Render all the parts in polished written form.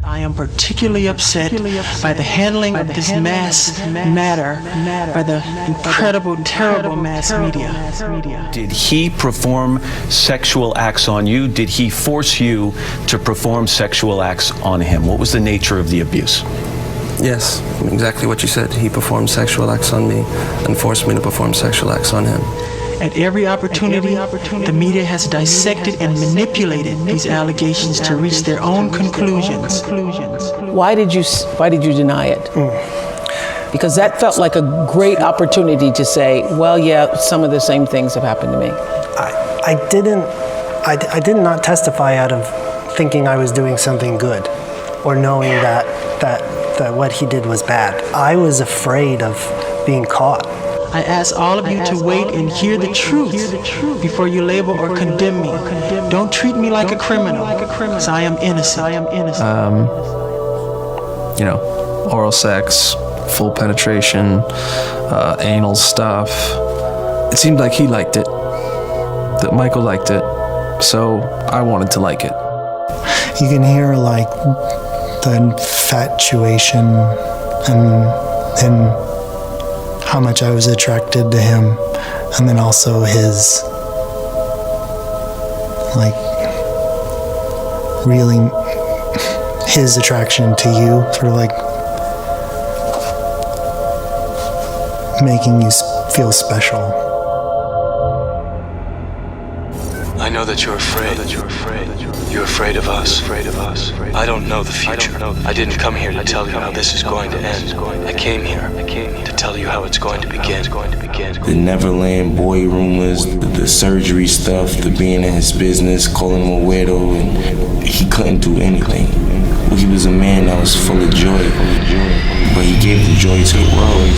I am particularly upset by the handling of this mass matter by the incredible, terrible mass media. Did he perform sexual acts on you? Did he force you to perform sexual acts on him? What was the nature of the abuse? Yes, exactly what you said. He performed sexual acts on me and forced me to perform sexual acts on him. At every opportunity, the media has dissected and manipulated these allegations to reach their own conclusions. Why did you deny it? Because that felt like a great opportunity to say, well, yeah, some of the same things have happened to me. I did not testify out of thinking I was doing something good or knowing that what he did was bad. I was afraid of being caught. I ask all of you to wait and hear the truth before you label or condemn me. Don't treat me like a criminal, because I am innocent. You know, oral sex, full penetration, anal stuff. It seemed like he liked it, that Michael liked it, so I wanted to like it. You can hear like the infatuation and how much I was attracted to him, and then also his, like, really his attraction to you, sort of like making you feel special. I know that you're afraid. You're afraid of us. I don't know the future. I didn't come here to tell you how this is going to end. I came here to tell you how it's going to begin. The Neverland boy rumors, the surgery stuff, the being in his business, calling him a weirdo, and he couldn't do anything. He was a man that was full of joy, but he gave the joy to the world.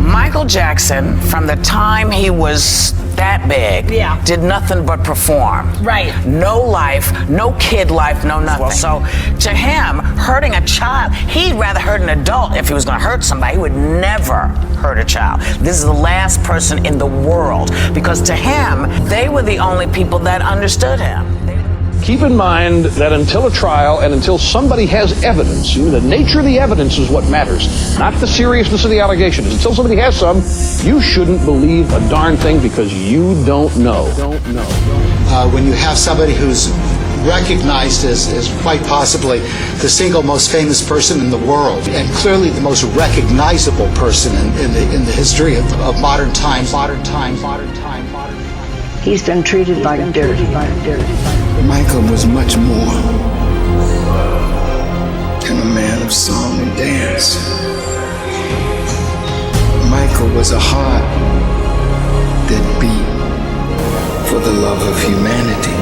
Michael Jackson, from the time he was that big, did nothing but perform. Right. No life, no kid life, no nothing. Well, so to him, hurting a child, he'd rather hurt an adult if he was going to hurt somebody. He would never hurt a child. This is the last person in the world, because to him, they were the only people that understood him. Keep in mind that until a trial and until somebody has evidence, the nature of the evidence is what matters, not the seriousness of the allegation. Until somebody has some, you shouldn't believe a darn thing because you don't know. When you have somebody who's recognized as quite possibly the single most famous person in the world, and clearly the most recognizable person in the history of modern times. He's been treated like dirt. Michael was much more than a man of song and dance. Michael was a heart that beat for the love of humanity.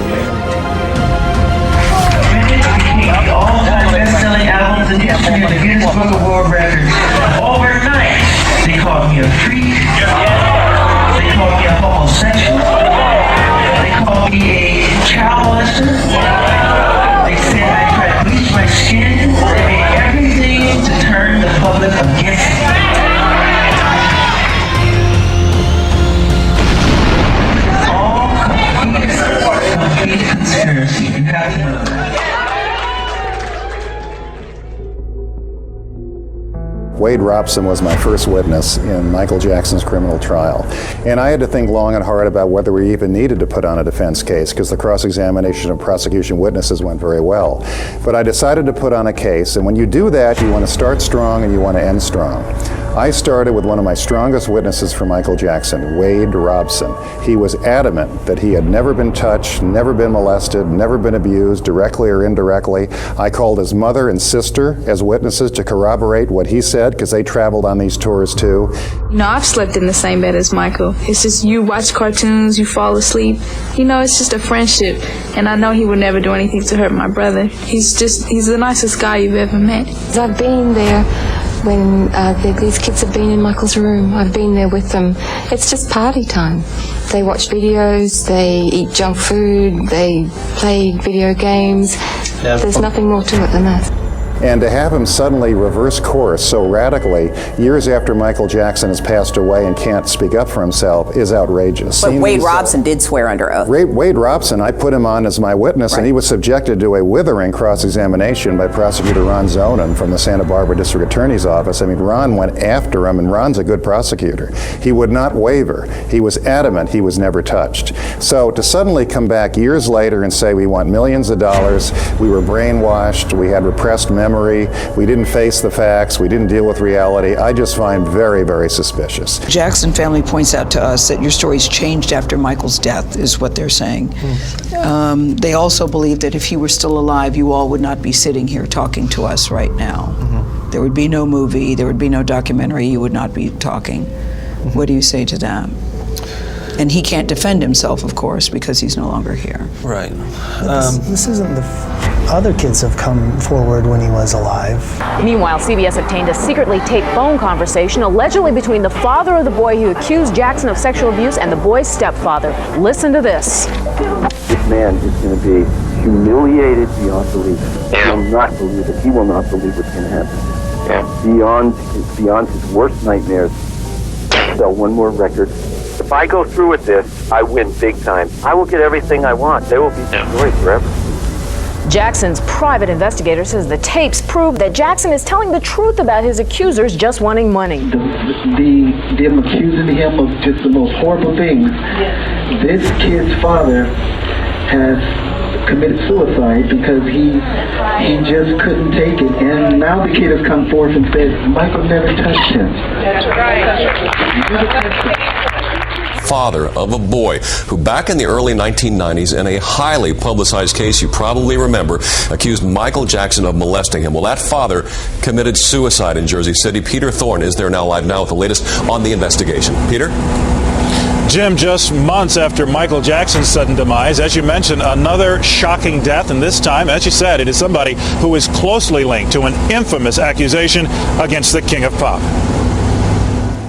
All-time best-selling albums in history in the Guinness Book of World Records. Overnight, they called me a freak. They called me a homosexual. They called me a child molester. They said I tried to bleach my skin. They made everything to turn the public against me. All complete conspiracy. You have to know that. Wade Robson was my first witness in Michael Jackson's criminal trial. And I had to think long and hard about whether we even needed to put on a defense case, because the cross-examination of prosecution witnesses went very well. But I decided to put on a case, and when you do that, you want to start strong and you want to end strong. I started with one of my strongest witnesses for Michael Jackson, Wade Robson. He was adamant that he had never been touched, never been molested, never been abused, directly or indirectly. I called his mother and sister as witnesses to corroborate what he said, because they traveled on these tours too. You know, I've slept in the same bed as Michael. It's just you watch cartoons, you fall asleep. You know, it's just a friendship. And I know he would never do anything to hurt my brother. He's the nicest guy you've ever met. I've been there when these kids have been in Michael's room. I've been there with them. It's just party time. They watch videos, they eat junk food, they play video games. There's nothing more to it than that. And to have him suddenly reverse course so radically years after Michael Jackson has passed away and can't speak up for himself is outrageous. But Wade Robson did swear under oath. Wade Robson, I put him on as my witness, and he was subjected to a withering cross-examination by prosecutor Ron Zonin from the Santa Barbara District Attorney's Office. I mean, Ron went after him, and Ron's a good prosecutor. He would not waver. He was adamant he was never touched. So to suddenly come back years later and say we want millions of dollars, we were brainwashed, we had repressed memory, we didn't face the facts, we didn't deal with reality, I just find very, very suspicious. Jackson family points out to us that your story's changed after Michael's death, is what they're saying. They also believe that if he were still alive, you all would not be sitting here talking to us right now. There would be no movie, there would be no documentary, you would not be talking. What do you say to that? And he can't defend himself, of course, because he's no longer here. Right. This isn't the other kids have come forward when he was alive. Meanwhile, CBS obtained a secretly taped phone conversation allegedly between the father of the boy who accused Jackson of sexual abuse and the boy's stepfather. Listen to this. This man is going to be humiliated beyond belief. He will not believe it. He will not believe what's going to happen. Beyond his worst nightmares. Sell one more record. If I go through with this, I win big time. I will get everything I want. They will be destroyed forever. Jackson's private investigator says the tapes prove that Jackson is telling the truth about his accusers just wanting money. Them accusing him of just the most horrible things. This kid's father has committed suicide because he just couldn't take it, and now the kid has come forth and said Michael never touched him. That's right. Father of a boy who back in the early 1990s in a highly publicized case you probably remember accused Michael Jackson of molesting him. Well, that father committed suicide in Jersey City. Peter Thorne is there now live now with the latest on the investigation. Peter? Jim, just months after Michael Jackson's sudden demise, as you mentioned, another shocking death, and this time, as you said, it is somebody who is closely linked to an infamous accusation against the King of Pop.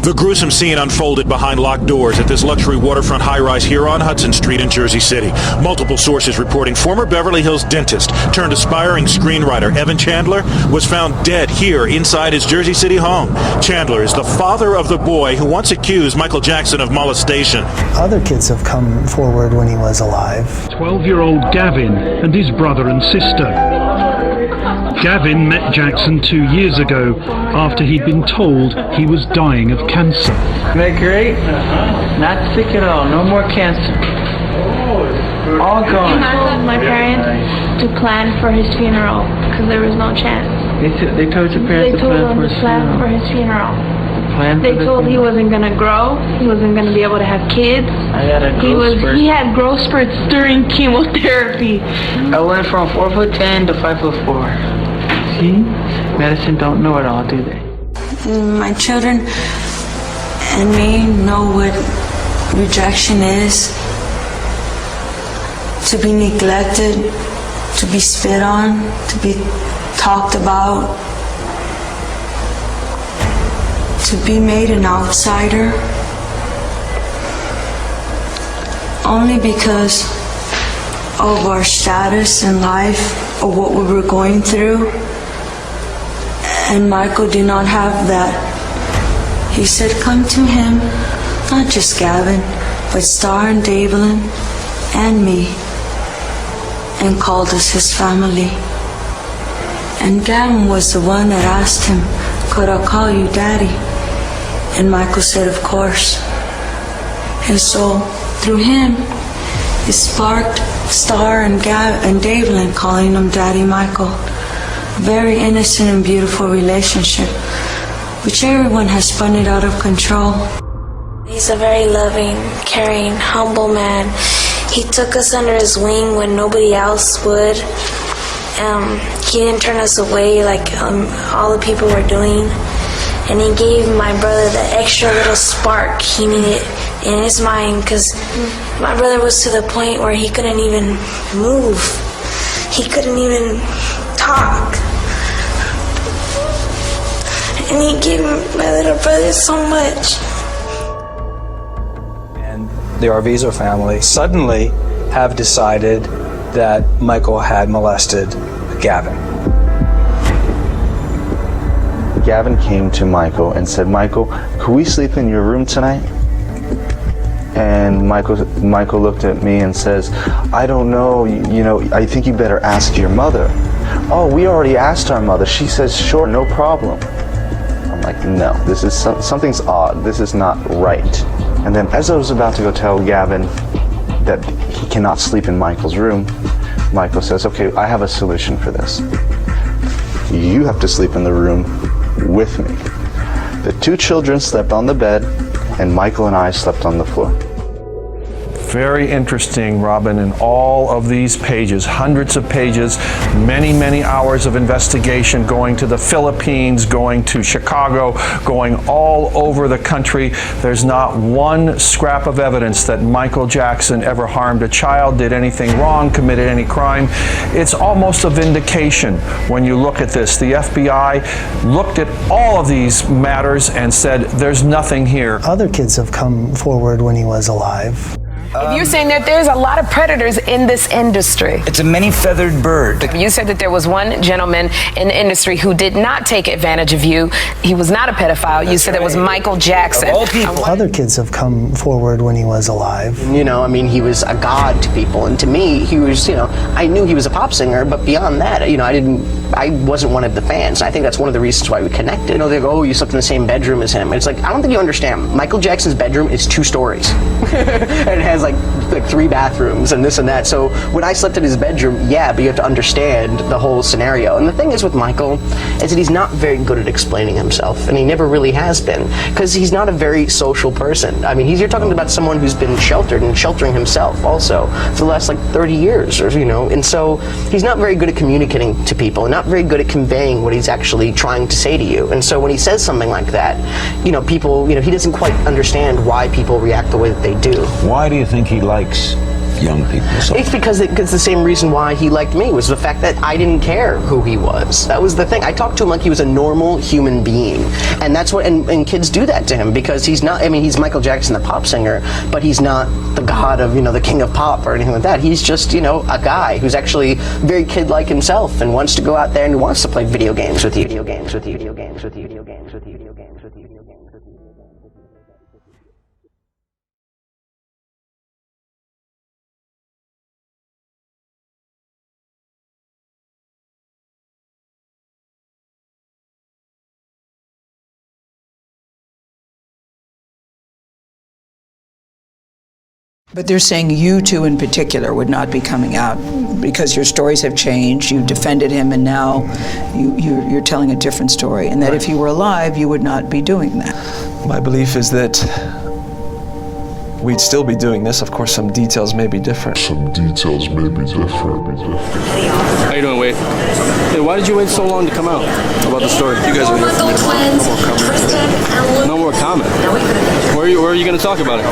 The gruesome scene unfolded behind locked doors at this luxury waterfront high-rise here on Hudson Street in Jersey City. Multiple sources reporting former Beverly Hills dentist turned aspiring screenwriter Evan Chandler was found dead here inside his Jersey City home. Chandler is the father of the boy who once accused Michael Jackson of molestation. Other kids have come forward when he was alive. 12-year-old Gavin and his brother and sister. Gavin met Jackson 2 years ago after he'd been told he was dying of cancer. Isn't that great? Not sick at all. No more cancer. All gone. I told my parents to plan for his funeral because there was no chance. They told your parents to plan for his funeral. They told he wasn't gonna grow. He wasn't gonna be able to have kids. He had growth spurts during chemotherapy. I went from 4'10" to 5'4". See, medicine don't know it all, do they? My children and me know what rejection is. To be neglected, to be spit on, to be talked about, to be made an outsider, only because of our status in life or what we were going through. And Michael did not have that. He said, come to him, not just Gavin, but Star and Davelin and me, and called us his family. And Gavin was the one that asked him, could I call you Daddy? And Michael said, of course. And so, through him, it sparked Star and Davelin calling him Daddy Michael. Very innocent and beautiful relationship, which everyone has spun it out of control. He's a very loving, caring, humble man. He took us under his wing when nobody else would. He didn't turn us away like all the people were doing. And he gave my brother the extra little spark he needed in his mind, because my brother was to the point where he couldn't even move. He couldn't even talk. And he gave my little brother so much. And the Arvizo family suddenly have decided that Michael had molested Gavin. Gavin came to Michael and said, Michael, could we sleep in your room tonight? And Michael looked at me and says, I don't know, you know, I think you better ask your mother. Oh, we already asked our mother. She says, sure, no problem. I'm like, no, this is something's odd. This is not right. And then as I was about to go tell Gavin that he cannot sleep in Michael's room, Michael says, okay, I have a solution for this. You have to sleep in the room with me. The 2 children slept on the bed, and Michael and I slept on the floor. Very interesting, Robin, in all of these pages, hundreds of pages, many, many hours of investigation, going to the Philippines, going to Chicago, going all over the country. There's not one scrap of evidence that Michael Jackson ever harmed a child, did anything wrong, committed any crime. It's almost a vindication when you look at this. The FBI looked at all of these matters and said, there's nothing here. Other kids have come forward when he was alive. If you're saying that there's a lot of predators in this industry. It's a many-feathered bird. You said that there was one gentleman in the industry who did not take advantage of you. He was not a pedophile. You said it was Michael Jackson. Of all people. Other kids have come forward when he was alive. You know, I mean, he was a god to people, and to me, he was, you know, I knew he was a pop singer, but beyond that, you know, I wasn't one of the fans. I think that's one of the reasons why we connected. You know, they go, oh, you slept in the same bedroom as him. And it's like, I don't think you understand. Michael Jackson's bedroom is 2 stories. And it has like 3 bathrooms and this and that. So when I slept in his bedroom, yeah, but you have to understand the whole scenario. And the thing is with Michael is that he's not very good at explaining himself, and he never really has been, because he's not a very social person. I mean, you're talking about someone who's been sheltered and sheltering himself also for the last like 30 years, or you know, and so he's not very good at communicating to people, and not very good at conveying what he's actually trying to say to you. And so when he says something like that, you know, people, you know, he doesn't quite understand why people react the way that they do. Why do you think he likes young people so much? It's because it's the same reason why he liked me, was the fact that I didn't care who he was. That was the thing. I talked to him like he was a normal human being. And that's what, and kids do that to him, because he's not, I mean, he's Michael Jackson, the pop singer, but he's not the god of, you know, the king of pop or anything like that. He's just, you know, a guy who's actually very kid-like himself and wants to go out there and wants to play video games with you, video games with you, video games with you, video games with you, video games with you, video games with you. But they're saying you two in particular would not be coming out because your stories have changed, you defended him, and now you're telling a different story, and that if you were alive, you would not be doing that. My belief is that we'd still be doing this. Of course, some details may be different. Some details may be different. How you doing, Wade? Hey, why did you wait so long to come out about the story? You guys are here for me tomorrow. No more comment. Where are you going to talk about it?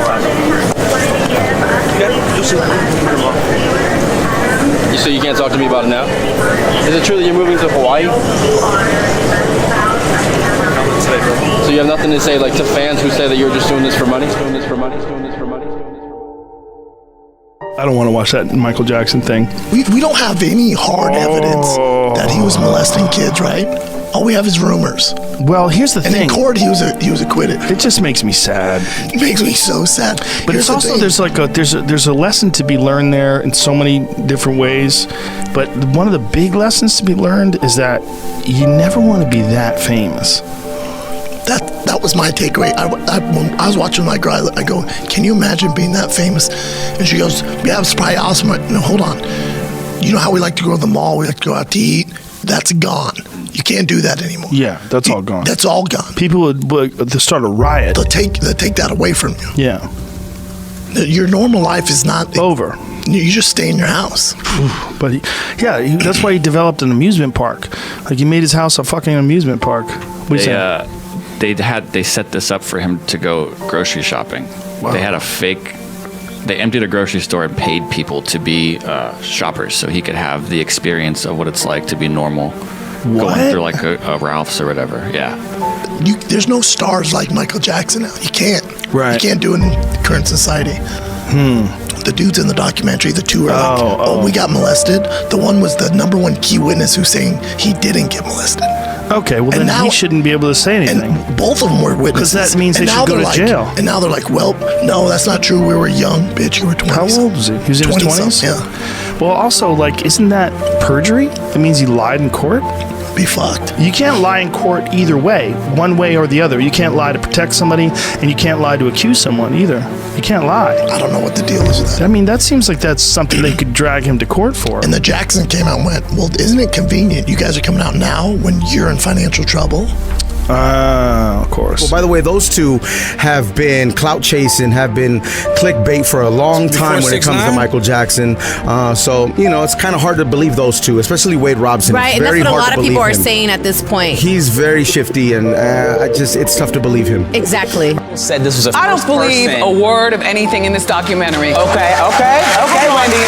You say you can't talk to me about it now? Is it true that you're moving to Hawaii? So you have nothing to say, like, to fans who say that you're just doing this for money? Doing this for money? Doing this for money? I don't want to watch that Michael Jackson thing. We don't have any hard evidence that he was molesting kids, right? All we have is rumors. Well, here's the thing. And in court, he was acquitted. It just makes me sad. It makes me so sad. But it's also there's a lesson to be learned there in so many different ways. But one of the big lessons to be learned is that you never want to be that famous. That was my takeaway. When I was watching my girl, I go, can you imagine being that famous? And she goes, yeah, it's probably awesome. No, hold on. You know how we like to go to the mall, we like to go out to eat? That's gone. You can't do that anymore. Yeah, that's all gone. That's all gone. People would start a riot. They'll take that away from you. Yeah. Your normal life is not over. You just stay in your house. But that's why he developed an amusement park. Like, he made his house a fucking amusement park. They set this up for him to go grocery shopping. Wow. They had they emptied a grocery store and paid people to be shoppers so he could have the experience of what it's like to be normal. What? Going through like a Ralph's or whatever. Yeah. There's no stars like Michael Jackson now. You can't. Right. You can't do it in current society. The dudes in the documentary, the two are we got molested. The one was the #1 key witness who's saying he didn't get molested. Okay, well And then now- he shouldn't be able to say anything. And both of them were witnesses. Because that means they And now should go they're to jail. And now they're like, well, no, that's not true. We were young, bitch. You were 20. How old was he? He was in his 20s? Yeah. Well, also, like, isn't that perjury? It means he lied in court? Be fucked. You can't lie in court either way, one way or the other. You can't lie to protect somebody, and you can't lie to accuse someone either. You can't lie. I don't know what the deal is with that. I mean, that seems like that's something they could drag him to court for. And the Jackson came out and went, well, isn't it convenient? You guys are coming out now when you're in financial trouble. Of course. Well, by the way, those two have been clout chasing, have been clickbait for a long time when it comes to Michael Jackson. So, you know, it's kind of hard to believe those two, especially Wade Robson. Right, It's and that's very what a hard lot to of people believe are him. saying at this point. He's very shifty, and it's tough to believe him. Exactly. Said this was a I don't believe a word of anything in this documentary. Okay, Wendy.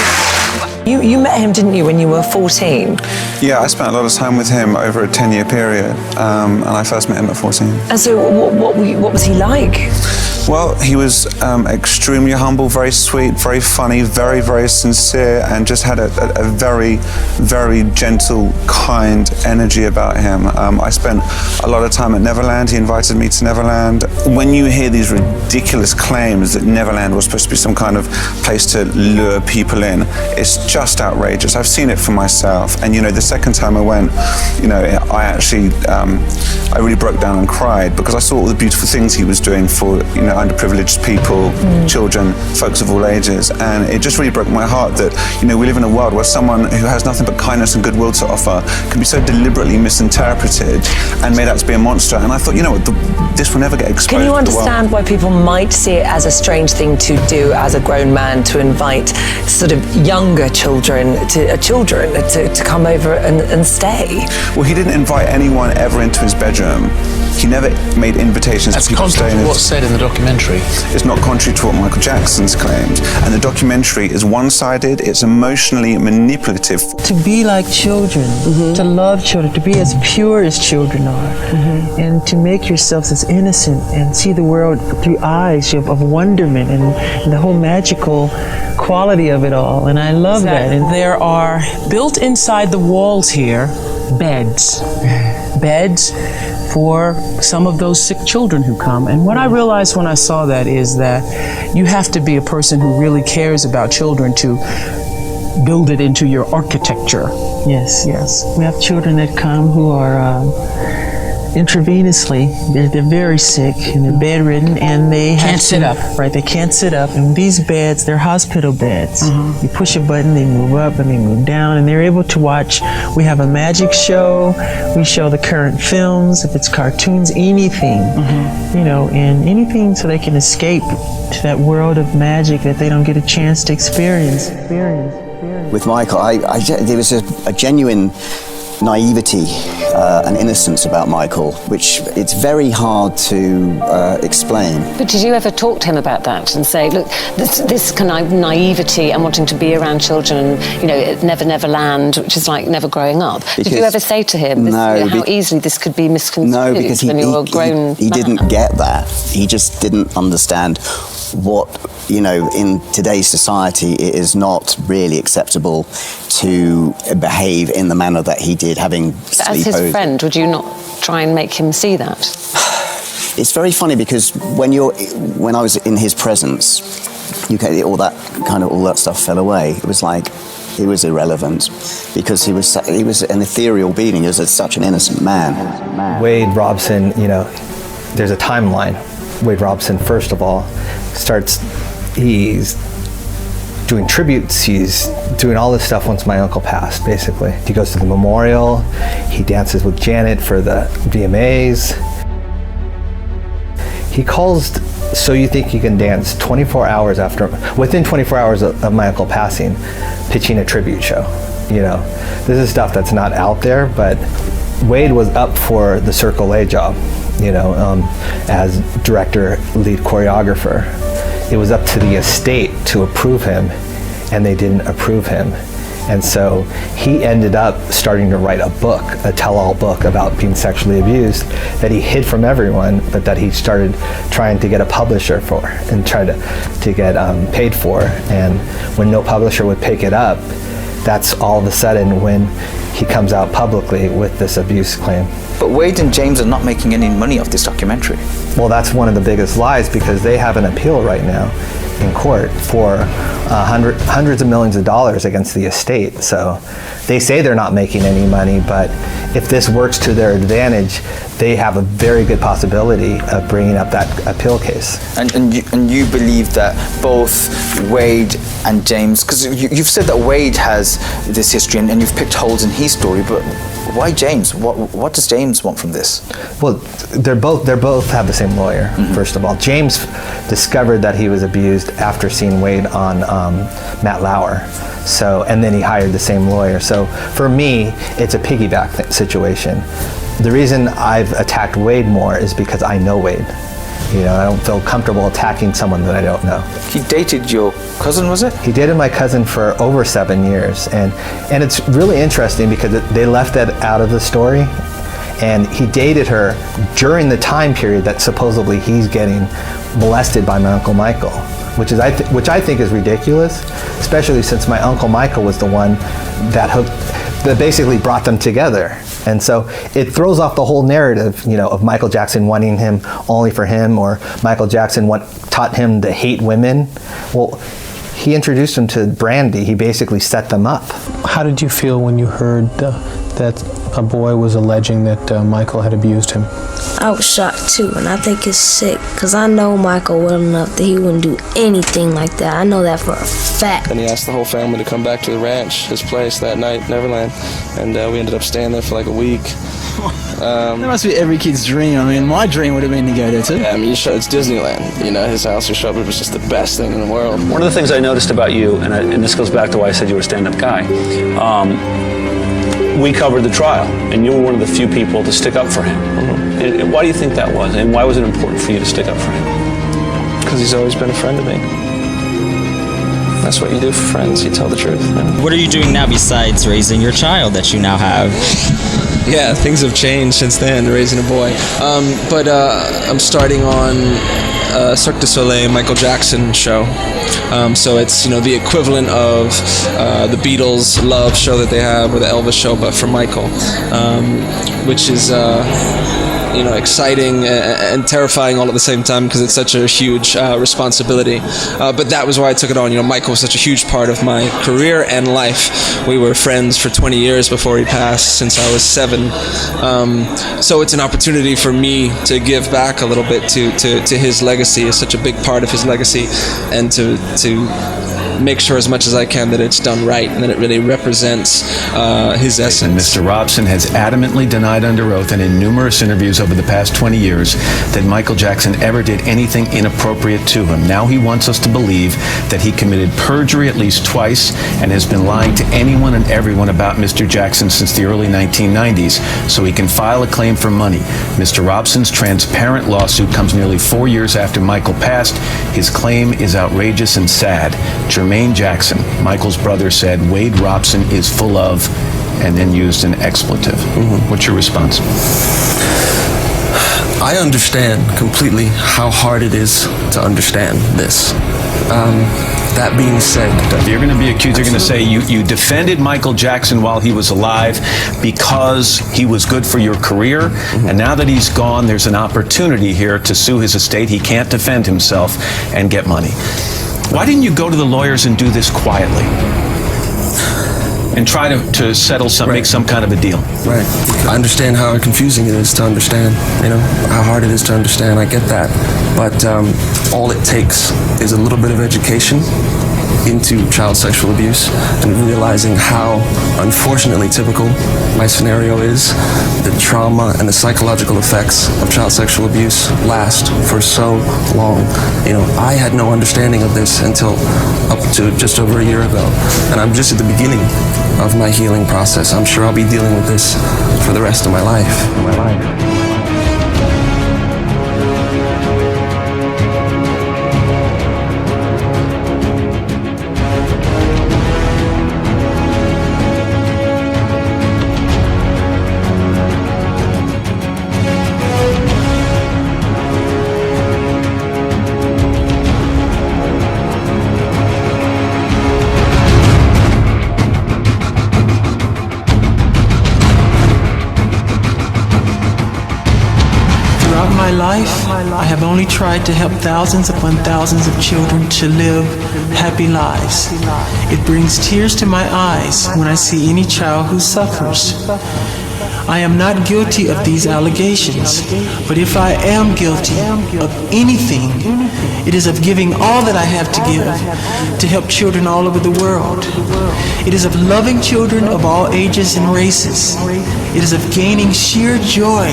You met him, didn't you, when you were 14? Yeah, I spent a lot of time with him over a 10-year period, and I first met him at 14. And so what was he like? Well, he was extremely humble, very sweet, very funny, very, very sincere, and just had a very, very gentle, kind energy about him. I spent a lot of time at Neverland. He invited me to Neverland. When you hear these ridiculous claims that Neverland was supposed to be some kind of place to lure people in, it's just outrageous. I've seen it for myself. And, you know, the second time I went, you know, I actually, I really broke down and cried because I saw all the beautiful things he was doing for, you know, underprivileged people, children, folks of all ages, and it just really broke my heart that, you know, we live in a world where someone who has nothing but kindness and goodwill to offer can be so deliberately misinterpreted and made out to be a monster. And I thought, you know what, this will never get exposed. Can you to the world. understand why people might see it as a strange thing to do as a grown man, to invite sort of younger children to come over and stay? Well, he didn't invite anyone ever into his bedroom. He never made invitations That's for people to stay in contrary to his... what's said in the documentary. It's not contrary to what Michael Jackson's claimed. And the documentary is one-sided, it's emotionally manipulative. To be like children, to love children, to be as pure as children are, and to make yourselves as innocent and see the world through eyes of wonderment and the whole magical quality of it all. And I love that. And there are built inside the walls here beds for some of those sick children who come. And what I realized when I saw that is that you have to be a person who really cares about children to build it into your architecture. Yes. We have children that come who are intravenously, they're very sick and they're bedridden and they Can't sit up. Right, they can't sit up. And these beds, they're hospital beds. You push a button, they move up and they move down, and they're able to watch. We have a magic show. We show the current films, if it's cartoons, anything, you know, and anything so they can escape to that world of magic that they don't get a chance to experience. With Michael, there was a genuine naivety and innocence about Michael, which it's very hard to explain. But did you ever talk to him about that and say, look, this kind of naivety and wanting to be around children, you know, Neverland, which is like never growing up. Did you ever say to him how easily this could be misconstrued when you're a grown he didn't get that. He just didn't understand what, you know, in today's society, it is not really acceptable to behave in the manner that he did, having But as his friend, would you not try and make him see that? It's very funny because when I was in his presence, all that stuff fell away. It was like it was irrelevant because he was an ethereal being. He was such an innocent man. Wade Robson, you know, there's a timeline. Wade Robson, first of all, he's doing tributes, he's doing all this stuff once my uncle passed, basically. He goes to the memorial, he dances with Janet for the VMAs. He calls So You Think You Can Dance within 24 hours of my uncle passing, pitching a tribute show. You know, this is stuff that's not out there, but Wade was up for the Circle A job, you know, as director, lead choreographer. It was up to the estate to approve him, and they didn't approve him. And so he ended up starting to write a book, a tell-all book about being sexually abused that he hid from everyone, but that he started trying to get a publisher for and tried to get paid for. And when no publisher would pick it up, that's all of a sudden when he comes out publicly with this abuse claim. But Wade and James are not making any money off this documentary. Well, that's one of the biggest lies, because they have an appeal right now in court for hundreds of millions of dollars against the estate. So they say they're not making any money, but if this works to their advantage, they have a very good possibility of bringing up that appeal case. And you believe that both Wade and James, because you've said that Wade has this history and you've picked holes in his story, but why James? What does James want from this? Well, they both have the same lawyer. First of all, James discovered that he was abused after seeing Wade on Matt Lauer. So, and then he hired the same lawyer. So for me, it's a piggyback situation. The reason I've attacked Wade more is because I know Wade. You know, I don't feel comfortable attacking someone that I don't know. He dated your cousin, was it? He dated my cousin for over 7 years, and it's really interesting because they left that out of the story, and he dated her during the time period that supposedly he's getting molested by my Uncle Michael, which I think is ridiculous, especially since my Uncle Michael was the one that basically brought them together. And so it throws off the whole narrative, you know, of Michael Jackson wanting him only for him, or Michael Jackson taught him to hate women. Well, he introduced him to Brandy. He basically set them up. How did you feel when you heard that a boy was alleging that Michael had abused him? I was shocked too, and I think it's sick, because I know Michael well enough that he wouldn't do anything like that. I know that for a fact. And he asked the whole family to come back to the ranch, his place that night, Neverland, and we ended up staying there for like a week. That must be every kid's dream. I mean, my dream would have been to go there too. Yeah, I mean, it's Disneyland. You know, his house in Shelby was just the best thing in the world. One of the things I noticed about you, and this goes back to why I said you were a stand-up guy, we covered the trial, and you were one of the few people to stick up for him. And why do you think that was, and why was it important for you to stick up for him? Because he's always been a friend to me. That's what you do for friends, you tell the truth. What are you doing now besides raising your child that you now have? Yeah, things have changed since then, raising a boy. But I'm starting on Cirque du Soleil Michael Jackson show. So it's, you know, the equivalent of the Beatles Love show that they have, or the Elvis show, but for Michael, which is you know, exciting and terrifying all at the same time, because it's such a huge responsibility. But that was why I took it on. You know, Michael was such a huge part of my career and life. We were friends for 20 years before he passed, since I was 7. So it's an opportunity for me to give back a little bit to his legacy. It's such a big part of his legacy, and to make sure as much as I can that it's done right and that it really represents his essence. And Mr. Robson has adamantly denied under oath and in numerous interviews over the past 20 years that Michael Jackson ever did anything inappropriate to him. Now he wants us to believe that he committed perjury at least twice and has been lying to anyone and everyone about Mr. Jackson since the early 1990s so he can file a claim for money. Mr. Robson's transparent lawsuit comes nearly 4 years after Michael passed. His claim is outrageous and sad. Jermaine Jackson, Michael's brother, said Wade Robson is full of, and then used an expletive. What's your response? I understand completely how hard it is to understand this. That being said, you're going to be accused. You're going to say you defended Michael Jackson while he was alive because he was good for your career, and now that he's gone, there's an opportunity here to sue his estate. He can't defend himself and get money. Why didn't you go to the lawyers and do this quietly and try to settle some, make some kind of a deal? Right. I understand how confusing it is to understand, you know, how hard it is to understand. I get that. But all it takes is a little bit of education into child sexual abuse and realizing how unfortunately typical my scenario is. The trauma and the psychological effects of child sexual abuse last for so long. You know, I had no understanding of this until up to just over a year ago, and I'm just at the beginning of my healing process. I'm sure I'll be dealing with this for the rest of my life. my life, I have only tried to help thousands upon thousands of children to live happy lives. It brings tears to my eyes when I see any child who suffers. I am not guilty of these allegations, but if I am guilty of anything, it is of giving all that I have to give to help children all over the world. It is of loving children of all ages and races. It is of gaining sheer joy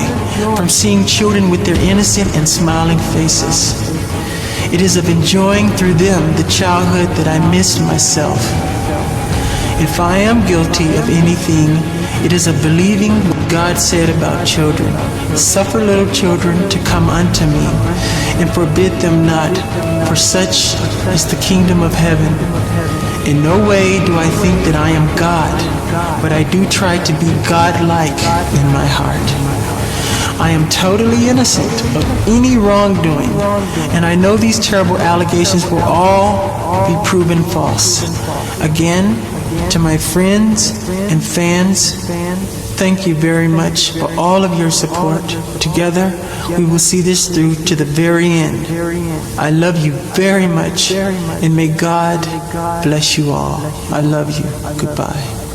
from seeing children with their innocent and smiling faces. It is of enjoying through them the childhood that I missed myself. If I am guilty of anything, it is of believing what God said about children. Suffer little children to come unto me, and forbid them not, for such is the kingdom of heaven. In no way do I think that I am God, but I do try to be God-like in my heart. I am totally innocent of any wrongdoing, and I know these terrible allegations will all be proven false. Again, to my friends and fans, thank you very much for all of your support. Together, we will see this through to the very end. I love you very much, and may God bless you all. I love you. Goodbye.